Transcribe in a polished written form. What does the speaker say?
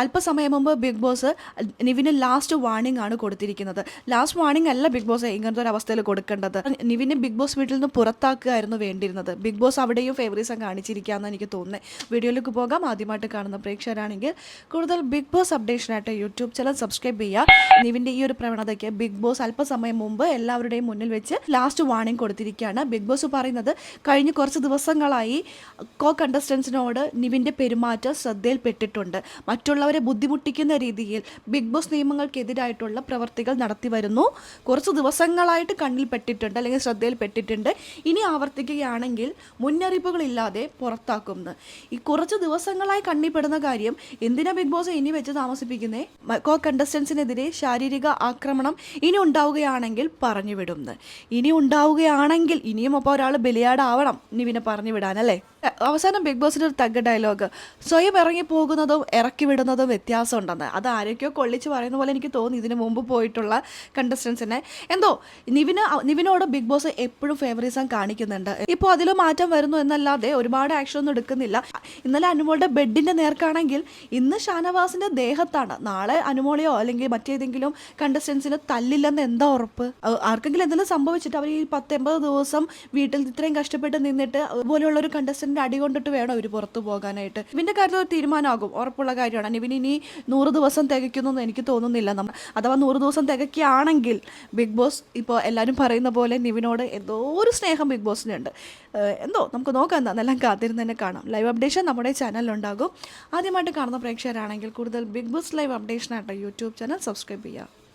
അല്പസമയം മുമ്പ് Bigg Boss നിവിന് ലാസ്റ്റ് വാർണിംഗ് ആണ് കൊടുത്തിരിക്കുന്നത്. ലാസ്റ്റ് വാർണിംഗ് അല്ല ബിഗ് ബോസ് ഇങ്ങനത്തെ ഒരു അവസ്ഥയിൽ കൊടുക്കേണ്ടത്. നിവിനെ ബിഗ് ബോസ് വീട്ടിൽ നിന്ന് പുറത്താക്കുകയായിരുന്നു വേണ്ടിയിരുന്നത്. ബിഗ് ബോസ് അവിടെയും ഫേവറിസം കാണിച്ചിരിക്കുകയെന്ന് എനിക്ക് തോന്നുന്നത്. വീഡിയോയിലേക്ക് പോകാം. ആദ്യമായിട്ട് കാണുന്ന പ്രേക്ഷകരാണെങ്കിൽ കൂടുതൽ ബിഗ് ബോസ് അപ്ഡേഷനായിട്ട് യൂട്യൂബ് ചാനൽ സബ്സ്ക്രൈബ് ചെയ്യുക. നിവിൻ്റെ ഈ ഒരു പ്രവണതയ്ക്ക് ബിഗ് ബോസ് അല്പസമയം മുമ്പ് എല്ലാവരുടെയും മുന്നിൽ വെച്ച് ലാസ്റ്റ് വാർണിംഗ് കൊടുത്തിരിക്കുകയാണ്. ബിഗ് ബോസ് പറയുന്നത് കഴിഞ്ഞ കുറച്ച് ദിവസങ്ങളായി കോ കണ്ടസ്റ്റൻസിനോട് നിവിൻ്റെ പെരുമാറ്റം ശ്രദ്ധയിൽപ്പെട്ടിട്ടുണ്ട്. മറ്റുള്ളവരെ ബുദ്ധിമുട്ടിക്കുന്ന രീതിയിൽ ബിഗ് ബോസ് നിയമങ്ങൾക്കെതിരായിട്ടുള്ള പ്രവർത്തികൾ നടത്തി വരുന്നു. കുറച്ച് ദിവസങ്ങളായിട്ട് കണ്ണിൽപ്പെട്ടിട്ടുണ്ട് അല്ലെങ്കിൽ ശ്രദ്ധയിൽപ്പെട്ടിട്ടുണ്ട്. ഇനി ആവർത്തിക്കുകയാണെങ്കിൽ മുന്നറിയിപ്പുകളില്ലാതെ പുറത്താക്കുമെന്ന്. ഈ കുറച്ച് ദിവസങ്ങളായി കണ്ണിൽപ്പെടുന്ന കാര്യം എന്തിനാ ബിഗ് ബോസ് ഇനി വെച്ച് താമസിപ്പിക്കുന്നേ? കോ കണ്ടസ്റ്റൻസിനെതിരെ ശാരീരിക ആക്രമണം ഇനി ഉണ്ടാവുകയാണെങ്കിൽ പറഞ്ഞു വിടുമെന്ന്. ഇനി ഉണ്ടാവുകയാണെങ്കിൽ ഇനിയും അപ്പോൾ ഒരാൾ ബലിയാടാവണം നിവിനെ പറഞ്ഞു വിടാനല്ലേ. അവസാനം ബിഗ് ബോസിൻ്റെ ഒരു തഗ് ഡയലോഗ്, സ്വയം ഇറങ്ങി പോകുന്നതും ഇറക്കി വിടുന്നതും വ്യത്യാസമുണ്ടെന്ന്. അത് ആരൊക്കെയോ കൊള്ളിച്ച് പറയുന്ന പോലെ എനിക്ക് തോന്നി. ഇതിന് മുമ്പ് പോയിട്ടുള്ള കണ്ടസ്റ്റൻസിനെ എന്തോ നിവിനോട് ബിഗ് ബോസ് എപ്പോഴും ഫേവറിസം കാണിക്കുന്നുണ്ട്. ഇപ്പോൾ അതിൽ മാറ്റം വരുന്നു എന്നല്ലാതെ ഒരുപാട് ആക്ഷൻ ഒന്നും എടുക്കുന്നില്ല. ഇന്നലെ അനുമോളുടെ ബെഡിൻ്റെ നേർക്കാണെങ്കിൽ ഇന്ന് ഷാനവാസിൻ്റെ ദേഹത്താണ്. നാളെ അനുമോളെയോ അല്ലെങ്കിൽ മറ്റേതെങ്കിലും കണ്ടസ്റ്റൻസിന് തല്ലില്ലെന്ന് എന്താ ഉറപ്പ്? ആർക്കെങ്കിലും എന്തെങ്കിലും സംഭവിച്ചിട്ട് അവർ ഈ 10-80 ദിവസം വീട്ടിൽ ഇത്രയും കഷ്ടപ്പെട്ട് നിന്നിട്ട് അതുപോലെയുള്ള ഒരു കണ്ടസ്റ്റന്റ് അടി കൊണ്ടിട്ട് വേണം അവർ പുറത്തു പോകാനായിട്ട്. ഇവന്റെ കാര്യത്തിൽ ഒരു തീരുമാനമാകും, ഉറപ്പുള്ള കാര്യമാണ്. നിവിന് ഇനി 100 ദിവസം തികയ്ക്കുന്നൊന്നും എനിക്ക് തോന്നുന്നില്ല. അഥവാ 100 ദിവസം തികയ്ക്കുകയാണെങ്കിൽ ബിഗ് ബോസ് ഇപ്പോൾ എല്ലാവരും പറയുന്ന പോലെ നിവിനോട് എന്തോ ഒരു സ്നേഹം ബിഗ് ബോസിനുണ്ട്. എന്തോ നമുക്ക് നോക്കാം, എന്താണെന്നെല്ലാം കാത്തിരുന്ന് തന്നെ കാണാം. ലൈവ് അപ്ഡേഷൻ നമ്മുടെ ചാനലിലുണ്ടാകും. ആദ്യമായിട്ട് കാണുന്ന പ്രേക്ഷകരാണെങ്കിൽ കൂടുതൽ ബിഗ് ബോസ് ലൈവ് അപ്ഡേഷനായിട്ട് യൂട്യൂബ് ചാനൽ സബ്സ്ക്രൈബ് ചെയ്യുക.